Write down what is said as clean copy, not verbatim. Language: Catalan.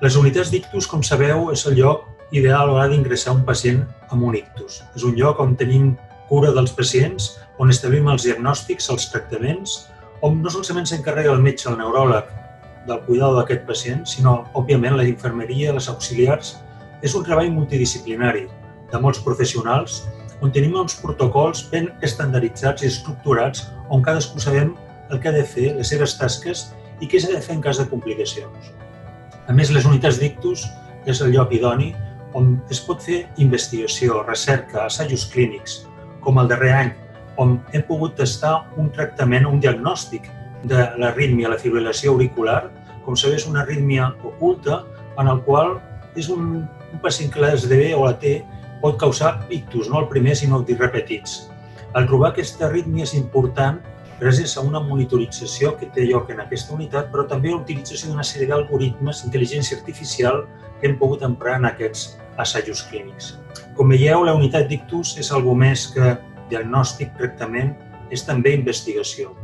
Les unitats d'ictus, com sabeu, és el lloc ideal a l'hora d'ingressar un pacient amb un ictus. És un lloc on tenim cura dels pacients, on establim els diagnòstics, els tractaments, on no solament s'encarrega el metge, el neuròleg, del cuidado d'aquest pacient, sinó, òbviament, la infermeria, les auxiliars. És un treball multidisciplinari de molts professionals, on tenim uns protocols ben estandarditzats i estructurats, on cadascú sabem el que ha de fer, les seves tasques i què s'ha de fer en cas de complicacions. A més, les unitats d'ictus és el lloc idoni on es pot fer investigació, recerca, assajos clínics, com el darrer any, on hem pogut tastar un tractament, un diagnòstic de l'arrítmia, la fibril·lació auricular. Com sabeu, és una arrítmia oculta en el qual és un pacient que l'esdevé o la té pot causar ictus, no el primer, sinó repetits. Al trobar aquesta arrítmia és important gràcies a una monitorització que té lloc en aquesta unitat, però també la utilització d'una sèrie d'algoritmes d'intel·ligència artificial que hem pogut emprar en aquests assajos clínics. Com veieu, la unitat d'ictus és algo més que diagnòstic, tractament, és també investigació.